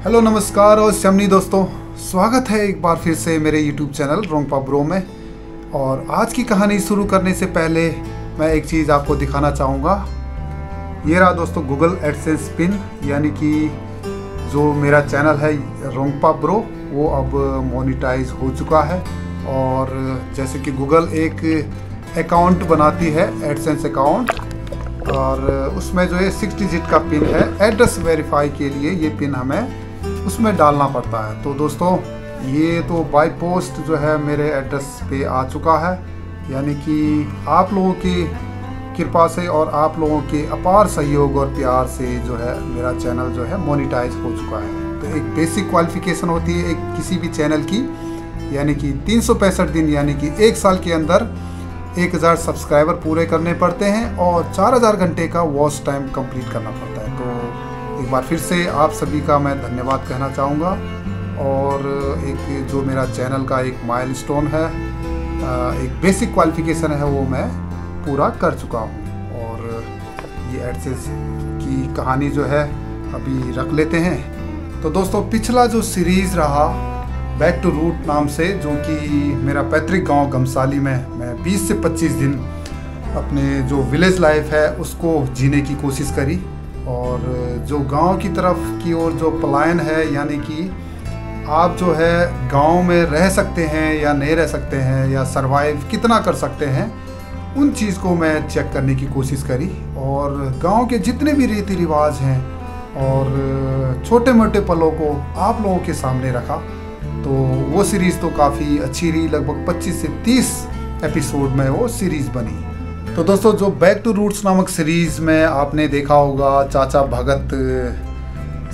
Hello नमस्कार और शमनी दोस्तों, स्वागत है एक बार फिर से मेरे YouTube चैनल रोंगपा ब्रो में। और आज की कहानी शुरू करने से पहले मैं एक चीज़ आपको दिखाना चाहूँगा। ये रहा दोस्तों गूगल एडसेंस पिन, यानी कि जो मेरा चैनल है रोंगपा ब्रो वो अब मोनेटाइज हो चुका है। और जैसे कि गूगल एक अकाउंट बनाती है, एडसेंस अकाउंट, और उसमें जो है 6 डिजिट का पिन है। एड्रेस वेरीफाई के लिए ये पिन हमें उसमें डालना पड़ता है। तो दोस्तों ये तो बाय पोस्ट जो है मेरे एड्रेस पे आ चुका है, यानी कि आप लोगों की कृपा से और आप लोगों के अपार सहयोग और प्यार से जो है मेरा चैनल जो है मोनेटाइज हो चुका है। तो एक बेसिक क्वालिफिकेशन होती है एक किसी भी चैनल की, यानी कि 365 दिन यानी कि 1 साल के अंदर 1000 सब्सक्राइबर पूरे करने पड़ते हैं और 4000 घंटे का वॉच टाइम कंप्लीट करना पड़ता है। तो एक बार फिर से आप सभी का मैं धन्यवाद कहना चाहूँगा। और एक जो मेरा चैनल का एक माइलस्टोन है, एक बेसिक क्वालिफिकेशन है, वो मैं पूरा कर चुका हूँ। और ये एडसेंस की कहानी जो है अभी रख लेते हैं। तो दोस्तों पिछला जो सीरीज़ रहा बैक टू रूट नाम से, जो कि मेरा पैतृक गांव गमसाली में मैं 20 से 25 दिन अपने जो विलेज लाइफ है उसको जीने की कोशिश करी। और जो गांव की तरफ की ओर जो पलायन है, यानी कि आप जो है गांव में रह सकते हैं या नहीं रह सकते हैं, या सरवाइव कितना कर सकते हैं, उन चीज़ को मैं चेक करने की कोशिश करी। और गांव के जितने भी रीति रिवाज हैं और छोटे मोटे पलों को आप लोगों के सामने रखा। तो वो सीरीज़ तो काफ़ी अच्छी रही, लगभग 25 से 30 एपिसोड में वो सीरीज़ बनी। तो दोस्तों जो बैक टू रूट्स नामक सीरीज़ में आपने देखा होगा, चाचा भगत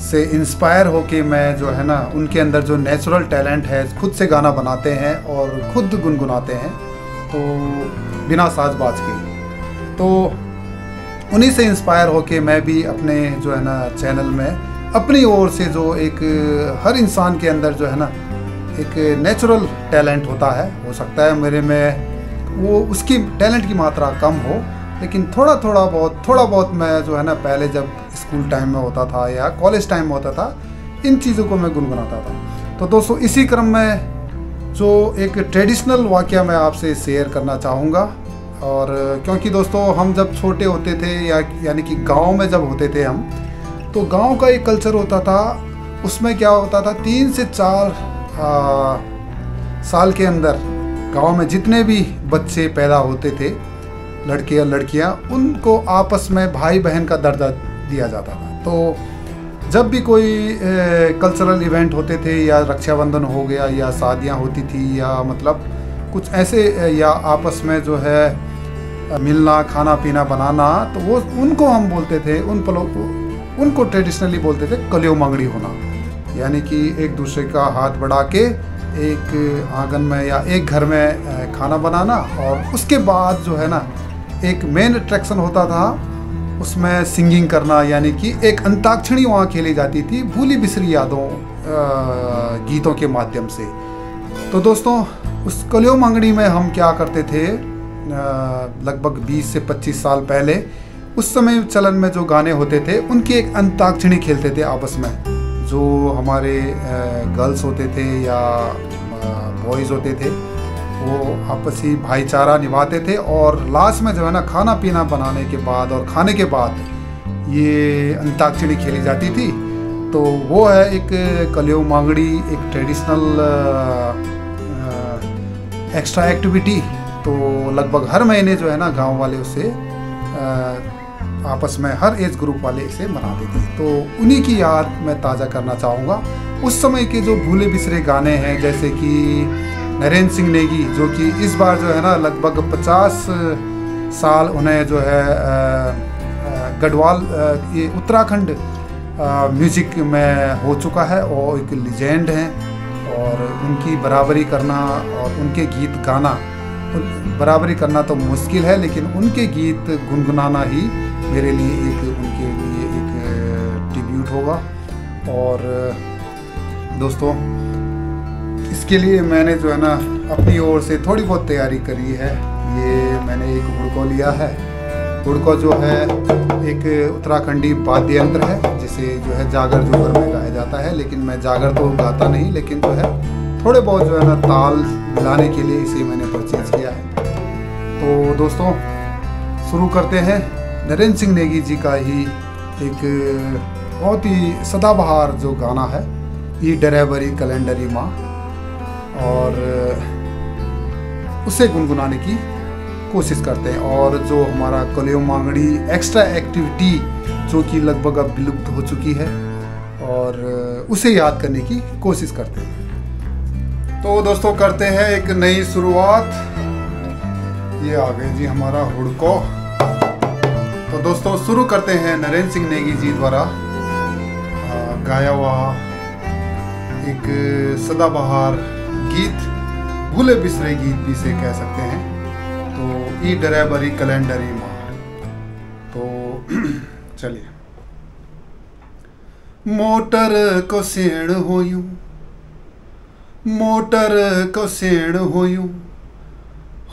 से इंस्पायर होके मैं जो है ना उनके अंदर जो नेचुरल टैलेंट है, खुद से गाना बनाते हैं और खुद गुनगुनाते हैं, तो बिना साज बाज के। तो उन्हीं से इंस्पायर होके मैं भी अपने जो है ना चैनल में अपनी ओर से जो एक हर इंसान के अंदर जो है ना एक नेचुरल टैलेंट होता है, हो सकता है मेरे में वो उसकी टैलेंट की मात्रा कम हो, लेकिन थोड़ा बहुत मैं जो है ना पहले जब स्कूल टाइम में होता था या कॉलेज टाइम में होता था, इन चीज़ों को मैं गुनगुनाता था। तो दोस्तों इसी क्रम में जो एक ट्रेडिशनल वाक़या मैं आपसे शेयर करना चाहूँगा। और क्योंकि दोस्तों हम जब छोटे होते थे यानी कि गाँव में जब होते थे हम, तो गांव का एक कल्चर होता था, उसमें क्या होता था 3 से 4 साल के अंदर गांव में जितने भी बच्चे पैदा होते थे, लड़के या लड़कियां, उनको आपस में भाई बहन का दर्जा दिया जाता था। तो जब भी कोई कल्चरल इवेंट होते थे, या रक्षाबंधन हो गया, या शादियां होती थी, या मतलब कुछ ऐसे, या आपस में जो है मिलना, खाना पीना बनाना, तो वो उनको हम बोलते थे, उन पलों को उनको ट्रेडिशनली बोलते थे कलियो मांगड़ी होना। यानी कि एक दूसरे का हाथ बढ़ा के एक आंगन में या एक घर में खाना बनाना, और उसके बाद जो है ना एक मेन अट्रैक्शन होता था, उसमें सिंगिंग करना, यानी कि एक अंताक्षरी वहाँ खेली जाती थी भूली बिसरी यादों गीतों के माध्यम से। तो दोस्तों उस कलियो मांगड़ी में हम क्या करते थे, लगभग 20 से 25 साल पहले उस समय चलन में जो गाने होते थे उनकी एक अंताक्षरी खेलते थे आपस में। जो हमारे गर्ल्स होते थे या बॉयज़ होते थे, वो आपसी भाईचारा निभाते थे। और लास्ट में जो है ना खाना पीना बनाने के बाद और खाने के बाद ये अंताक्षरी खेली जाती थी। तो वो है एक कलियो मांगड़ी, एक ट्रेडिशनल एक्स्ट्रा एक्टिविटी। तो लगभग हर महीने जो है ना गांव वाले उसे आपस में हर एज ग्रुप वाले इसे मनाते थे। तो उन्हीं की याद मैं ताज़ा करना चाहूँगा। उस समय के जो भूले बिसरे गाने हैं, जैसे कि नरेंद्र सिंह नेगी, जो कि इस बार जो है ना लगभग 50 साल उन्हें जो है गढ़वाल ये उत्तराखंड म्यूज़िक में हो चुका है, और एक लीजेंड हैं। और उनकी बराबरी करना और उनके गीत गाना, बराबरी करना तो मुश्किल है, लेकिन उनके गीत गुनगुनाना ही मेरे लिए उनके लिए एक ट्रिब्यूट होगा। और दोस्तों इसके लिए मैंने जो है ना अपनी ओर से थोड़ी बहुत तैयारी करी है। ये मैंने एक हुड़को लिया है। हुड़को जो है एक उत्तराखंडी वाद्य यंत्र है, जिसे जो है जागर जोगर में गाया जाता है, लेकिन मैं जागर तो गाता नहीं, लेकिन जो है थोड़े बहुत जो है ना ताल मिलाने के लिए इसे मैंने परचेज किया है। तो दोस्तों शुरू करते हैं। नरेंद्र सिंह नेगी जी का ही एक बहुत ही सदाबहार जो गाना है, ई ड्राइवरी कैलेंडरी माँ, और उसे गुनगुनाने की कोशिश करते हैं। और जो हमारा कलियो मांगड़ी एक्स्ट्रा एक्टिविटी जो कि लगभग अब विलुप्त हो चुकी है, और उसे याद करने की कोशिश करते हैं। तो दोस्तों करते हैं एक नई शुरुआत। ये आ गए जी हमारा हुड़को। तो दोस्तों शुरू करते हैं नरेंद्र सिंह नेगी जी द्वारा गाया हुआ एक सदाबहार गीत, भूले बिसरे गीत भी से कह सकते हैं। तो ई ड्राइवरी कैलेंडरी माँ। तो चलिए। मोटर को सेण होयूं, मोटर को सेण होयूं,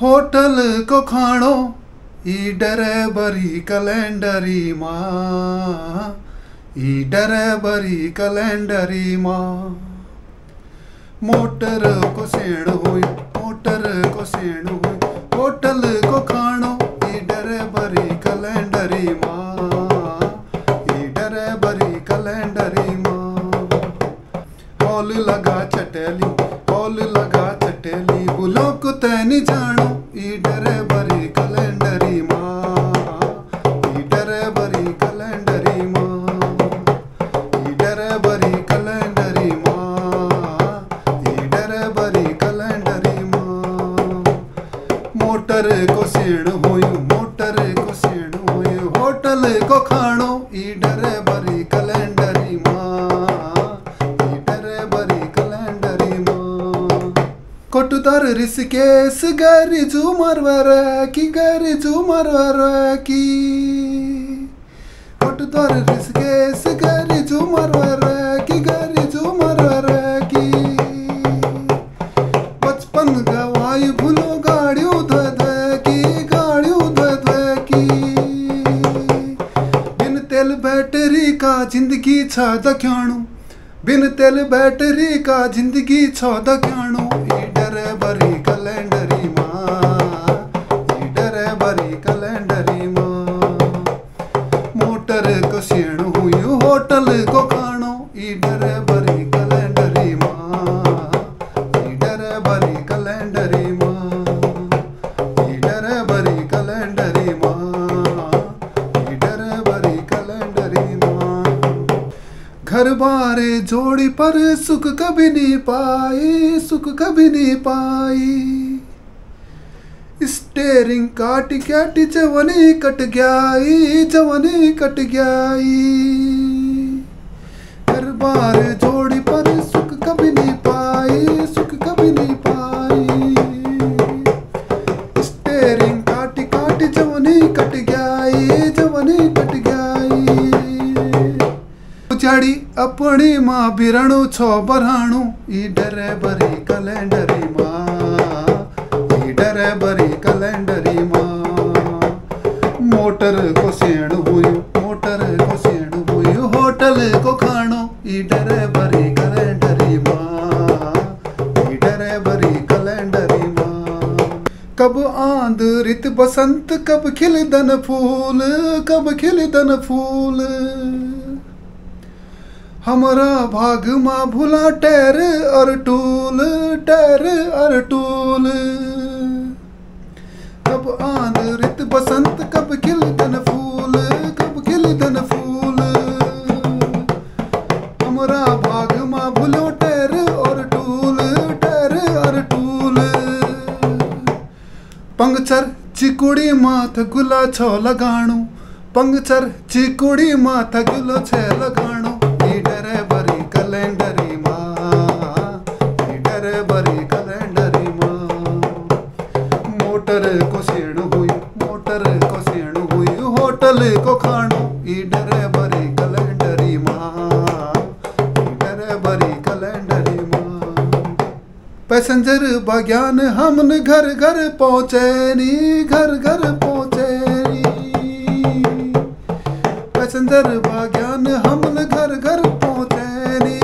होटल को खाणो ई ड्राइवरी कैलेंडरी माँ, ई ड्राइवरी कैलेंडरी माँ। मोटर को सेण होयूं, मोटर को सेण होयूं, होटल को खाणो ई ड्राइवरी कैलेंडरी माँ, ई ड्राइवरी कैलेंडरी माँ। हॉल लगा चटेली, हॉल लगा चटेली, बुलो को तैनी जानो ई ड्राइवरी कैलेंडरी माँ, ई ड्राइवरी कैलेंडरी माँ, ई ड्राइवरी कैलेंडरी माँ, ई ड्राइवरी कैलेंडरी माँ। मोटर को सेण होयूं, मोटर को सेण होयूं, होटल को खाणो ई ड्राइवरी कैलेंडरी माँ, ई ड्राइवरी कैलेंडरी माँ। कोटदार ऋषिकेश गरी झूमर की, गरी झूमर की, कोटदार ऋषिकेश गरी झूमर की, गरी झूमर की। बचपन गवाई भूलो गाड़ियों धध की, गाड़ियों धध की। बिन तेल बैटरी का जिंदगी छा दख्याणु, बिन तेल बैटरी का जिंदगी छा दख्याणु ई ड्राइवरी कैलेंडरी माँ, ई ड्राइवरी कैलेंडरी माँ। मोटर को सेण हुयूं, होटल को खाणो ई ड्राइवरी कैलेंडरी माँ, ई ड्राइवरी कैलेंडरी माँ, ई ड्राइवरी कैलेंडरी माँ, ई ड्राइवरी कैलेंडरी माँ। घर बारे जोड़ी पर सुख कभी नहीं पाई, सुख कभी नहीं पाई। स्टेरिंग काट काट जवनी कट गयाई, जवनी कट गयाई। घर बारे जोड़ी पर सुख कभी नहीं पाई, सुख कभी नहीं पाई। स्टेरिंग काट काट जवनी कट गयाई, जवनी कट गयाई। उजाड़ी अपनी माँ बिरणु छो बरहाणु ई ड्राइवरी कैलेंडरी माँ, ई ड्राइवरी कैलेंडरी माँ। मोटर को सेण हुयूं, मोटर को सेण हुयूं, होटल को खाणो ई ड्राइवरी कैलेंडरी माँ, ई ड्राइवरी कैलेंडरी माँ। कब आंध रित बसंत, कब खिलदन फूल, कब खिलदन फूल। हमारा भाग माँ भुला टैर और टूल, टैर और टूल। कब आंध रित बसंत, कब खिलदन फूल, कब खिलदन फूल। हमारा भाग माँ भुलो टैर और टूल, टैर और टूल। पंक्चर चिकुड़ी माथ गुला छो लगाणु, पंक्चर चिकुड़ी माथ गुलो छे लगाणु ई ड्राइवरी कैलेंडरी माँ, ई ड्राइवरी कैलेंडरी माँ। मोटर को सेण हुई, मोटर को सेण हुई, होटल को खाणो ई ड्राइवरी कैलेंडरी माँ, ई ड्राइवरी कैलेंडरी माँ। पैसेंजर बग्यान हमन घर घर पहुँचे नी, घर घर पहुँचे नी। पैसेंजर बग्यान हमन घर घर पहुँचे नी,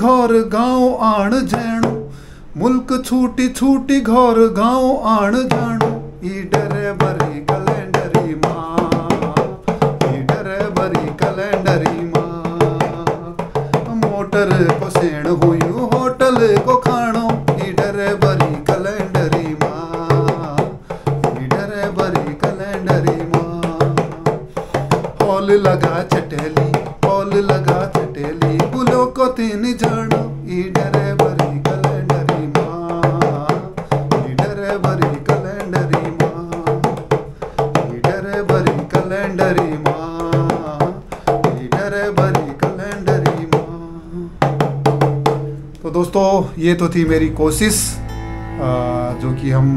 घर गाँव आण जाणो, मुल्क छूटी छूटी घर गाँव आण जाणो। ई ड्राइवरी कैलेंडरी माँ, ई ड्राइवरी कैलेंडरी माँ। मोटर को सेण हुयूं होटल को खाणो, ई ड्राइवरी कैलेंडरी माँ, ई ड्राइवरी कैलेंडरी माँ। हॉल लगा चटेली, हॉल लगा चटेली, बुलो को तीन जानो, ई ड्राइवरी कैलेंडरी माँ, ई ड्राइवरी कैलेंडरी माँ, ई ड्राइवरी कैलेंडरी माँ, ई ड्राइवरी कैलेंडरी माँ। तो दोस्तों ये तो थी मेरी कोशिश, जो कि हम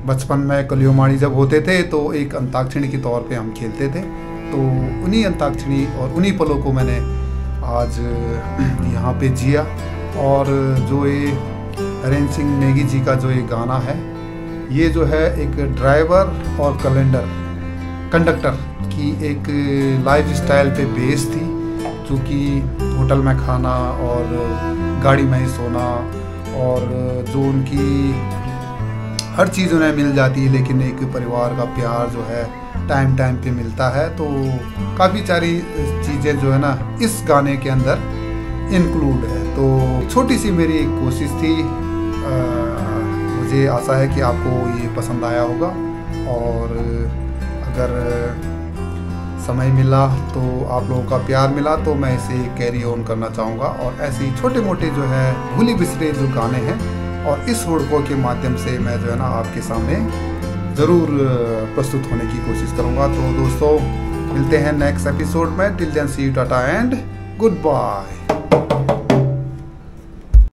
बचपन में कलियोमाड़ी जब होते थे तो एक अंताक्षरी के तौर पे हम खेलते थे। तो उन्हीं अंताक्षरी और उन्हीं पलों को मैंने आज यहाँ पे जिया। और जो ये हरेंद्र सिंह नेगी जी का जो ये गाना है, ये जो है एक ड्राइवर और कंडक्टर की एक लाइफ स्टाइल पे बेस थी, क्योंकि होटल में खाना और गाड़ी में ही सोना, और जो उनकी हर चीज़ उन्हें मिल जाती है, लेकिन एक परिवार का प्यार जो है टाइम टाइम पे मिलता है। तो काफ़ी सारी चीज़ें जो है ना इस गाने के अंदर इंक्लूड है। तो छोटी सी मेरी एक कोशिश थी, मुझे आशा है कि आपको ये पसंद आया होगा। और अगर समय मिला तो आप लोगों का प्यार मिला तो मैं इसे कैरी ऑन करना चाहूँगा, और ऐसे ही छोटे मोटे जो है भूले बिसरे जो गाने हैं और इस हुड़कों के माध्यम से मैं जो है ना आपके सामने ज़रूर प्रस्तुत होने की कोशिश करूँगा। तो दोस्तों मिलते हैं नेक्स्ट एपिसोड में। टिल देन सी यू, टाटा एंड गुड बाय।